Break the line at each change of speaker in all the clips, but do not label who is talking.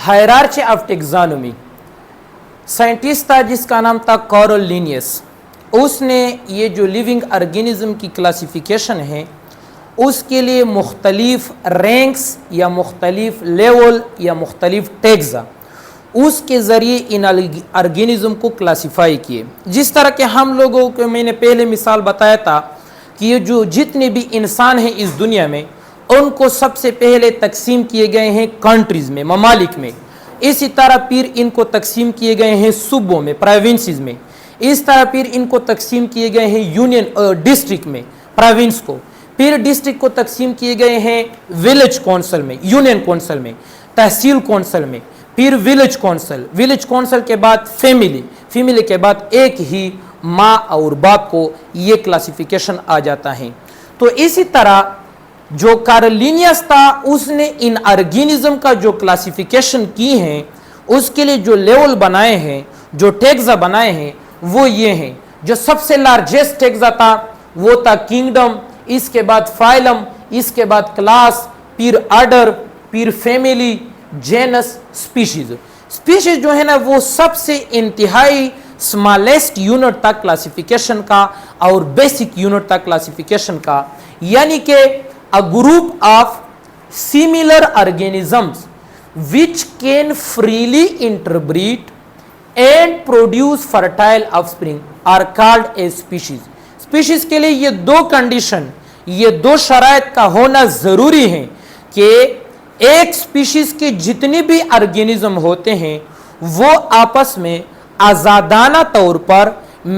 Hierarchy of taxonomy, scientist था जिसका नाम था कार्ल लिनियस। उसने ये जो लिविंग ऑर्गेनिज्म की क्लासिफिकेशन है उसके लिए मुख्तलिफ रैंक्स या मुख्तलिफ लेवल या मुख्तलिफ टैग्स उसके ज़रिए इन ऑर्गेनिज्म को क्लासिफाई किए। जिस तरह के हम लोगों को मैंने पहले मिसाल बताया था कि ये जो जितने भी इंसान हैं इस दुनिया में उनको सबसे पहले तकसीम किए गए हैं कंट्रीज़ में, ममालिक में। इसी तरह फिर इनको तकसीम किए गए हैं सूबों में, प्रोविंसेस में। इस तरह फिर इनको तकसीम किए गए हैं यूनियन डिस्ट्रिक्ट में, प्रोविंस को। फिर डिस्ट्रिक्ट को तकसीम किए गए हैं विलेज कौंसल में, यूनियन कौंसल में, तहसील कौंसल में, फिर विलेज कौंसल। विलेज कौंसल के बाद फैमिली, फैमिली के बाद एक ही माँ और बाप को ये क्लासिफिकेशन आ जाता है। तो इसी तरह जो कार्ल लिनियस था उसने इन ऑर्गेनिज्म का जो क्लासिफिकेशन की है उसके लिए जो लेवल बनाए हैं, जो टैग्स बनाए हैं वो ये हैं। जो सबसे लार्जेस्ट टैग्स था वो था किंगडम, इसके बाद फाइलम, इसके बाद क्लास, फिर ऑर्डर, फिर फैमिली, जेनस, स्पीशीज। स्पीशीज जो है ना वो सबसे इंतहाई स्मॉलेस्ट यूनिट था क्लासिफिकेशन का और बेसिक यूनिट था क्लासिफिकेशन का, यानी कि a group of similar organisms which can freely interbreed and produce fertile offspring are called a species। Species के लिए ये दो कंडीशन, ये दो शराइत का होना जरूरी है कि एक स्पीशीज के जितने भी ऑर्गेनिज्म होते हैं वो आपस में आजादाना तौर पर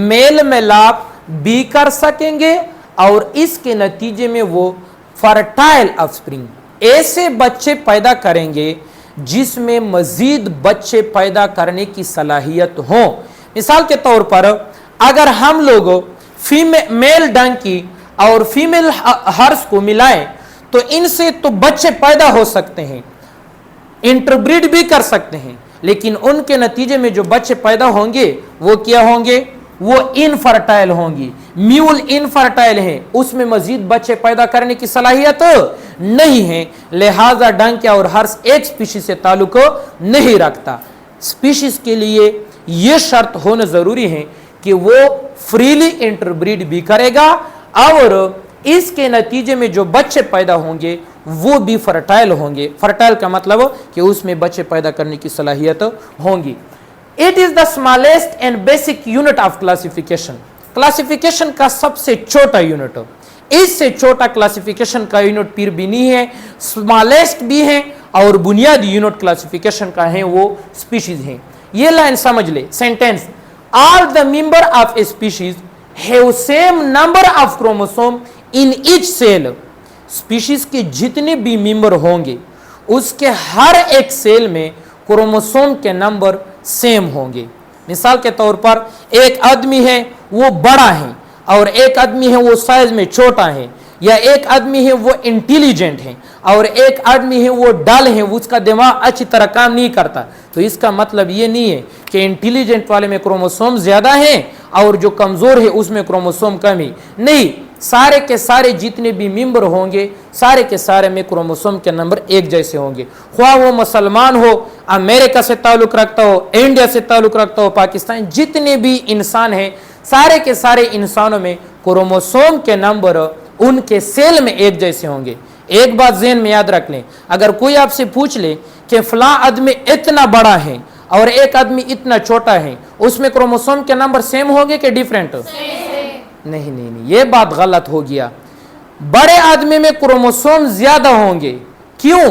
मेल मिलाप भी कर सकेंगे और इसके नतीजे में वो फर्टाइल ऑफस्प्रिंग, ऐसे बच्चे पैदा करेंगे जिसमें मजीद बच्चे पैदा करने की सलाहियत हो। मिसाल के तौर पर अगर हम लोग मेल डंकी और फीमेल हर्स को मिलाएं तो इनसे तो बच्चे पैदा हो सकते हैं, इंटरब्रीड भी कर सकते हैं, लेकिन उनके नतीजे में जो बच्चे पैदा होंगे वो क्या होंगे? वो इनफर्टाइल होंगी। म्यूल इनफर्टाइल है, उसमें मजीद बच्चे पैदा करने की सलाहियत नहीं है, लिहाजा डंकी और हर्स एक स्पीशीज से ताल्लुक नहीं रखता। स्पीशीज के लिए यह शर्त होना जरूरी है कि वो फ्रीली इंटरब्रीड भी करेगा और इसके नतीजे में जो बच्चे पैदा होंगे वो भी फर्टाइल होंगे। फर्टाइल का मतलब कि उसमें बच्चे पैदा करने की सलाहियत होंगी। It is the smallest and basic unit of classification. Classification का सबसे छोटा यूनिट, इससे छोटा क्लासिफिकेशन का यूनिट फिर भी नहीं है, स्मॉलेस्ट भी है और बुनियादी यूनिट क्लासिफिकेशन का है वो स्पीशीज है। ये लाइन समझ ले, sentence, all the member of a species have same number of chromosome in each cell. Species के जितने भी मेंबर होंगे उसके हर एक सेल में क्रोमोसोम के नंबर सेम होंगे। मिसाल के तौर पर एक आदमी है वो बड़ा है और एक आदमी है वो साइज में छोटा है, या एक आदमी है वो इंटेलिजेंट है और एक आदमी है वो डल है, उसका दिमाग अच्छी तरह काम नहीं करता, तो इसका मतलब ये नहीं है कि इंटेलिजेंट वाले में क्रोमोसोम ज्यादा है और जो कमजोर है उसमें क्रोमोसोम कम ही नहीं। सारे के सारे जितने भी मेंबर होंगे सारे के सारे में क्रोमोसोम के नंबर एक जैसे होंगे, ख्वाह वो मुसलमान हो, अमेरिका से ताल्लुक रखता हो, इंडिया से ताल्लुक रखता हो, पाकिस्तान, जितने भी इंसान हैं सारे के सारे इंसानों में क्रोमोसोम के नंबर उनके सेल में एक जैसे होंगे। एक बात ज़हन में याद रख लें, अगर कोई आपसे पूछ ले कि फलां आदमी इतना बड़ा है और एक आदमी इतना छोटा है, उसमें क्रोमोसोम के नंबर सेम होंगे कि डिफरेंट? नहीं नहीं नहीं, ये बात गलत हो गया। बड़े आदमी में क्रोमोसोम ज्यादा होंगे। क्यों?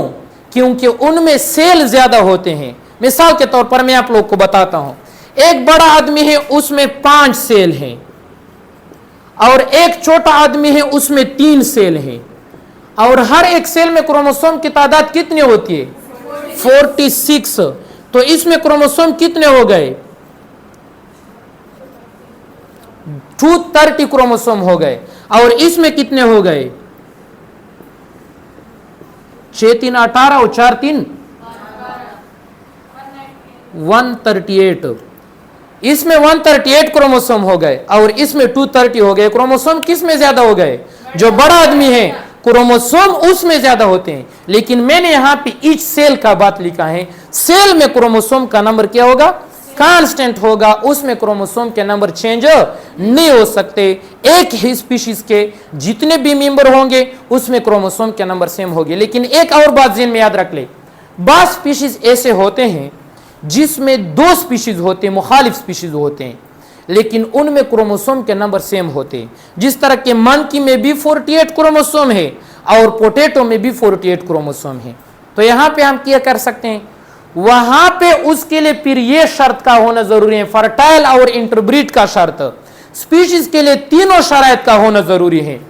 क्योंकि उनमें सेल ज्यादा होते हैं। मिसाल के तौर पर मैं आप लोग को बताता हूं, एक बड़ा आदमी है उसमें 5 सेल हैं और एक छोटा आदमी है उसमें 3 सेल हैं, और हर एक सेल में क्रोमोसोम की तादाद कितनी होती है? 46। तो इसमें क्रोमोसोम कितने हो गए? 230 क्रोमोसोम हो गए, और इसमें कितने हो गए? 6 3 18 और 4 3 138। इसमें 138 क्रोमोसोम हो गए और इसमें 230 हो गए। क्रोमोसोम किस में ज्यादा हो गए? जो बड़ा आदमी है क्रोमोसोम उसमें ज्यादा होते हैं, लेकिन मैंने यहां पे ईच सेल का बात लिखा है। सेल में क्रोमोसोम का नंबर क्या होगा? कांस्टेंट होगा, उसमें क्रोमोसोम के नंबर चेंज नहीं हो सकते। एक ही स्पीशीज के जितने भी मेंबर होंगे उसमें क्रोमोसोम के नंबर सेम होंगे। लेकिन एक और बात ज़हन में याद रख ले, बास स्पीशीज ऐसे होते हैं जिसमें दो स्पीशीज होते हैं, मुखालिफ स्पीशीज होते हैं, लेकिन उनमें क्रोमोसोम के नंबर सेम होते हैं। जिस तरह के मंकी में भी 48 क्रोमोसोम है और पोटैटो में भी 48 क्रोमोसोम है। तो यहां पे हम क्या कर सकते हैं, वहां पे उसके लिए फिर ये शर्त का होना जरूरी है, फर्टाइल और इंटरब्रीड का शर्त। स्पीशीज के लिए तीनों शराइत का होना जरूरी है।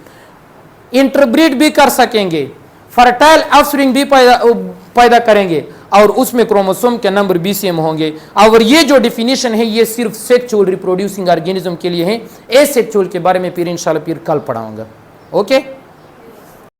इंटरब्रीड भी कर सकेंगे, फर्टाइल ऑफस्प्रिंग भी पैदा करेंगे और उसमें क्रोमोसोम के नंबर भी सेम होंगे। और ये जो डिफिनीशन है ये सिर्फ सेक्सुअल रिप्रोड्यूसिंग ऑर्गेनिज्म के लिए है। एसेक्सुअल के बारे में फिर इंशाल्लाह फिर कल पढ़ाऊंगा। ओके।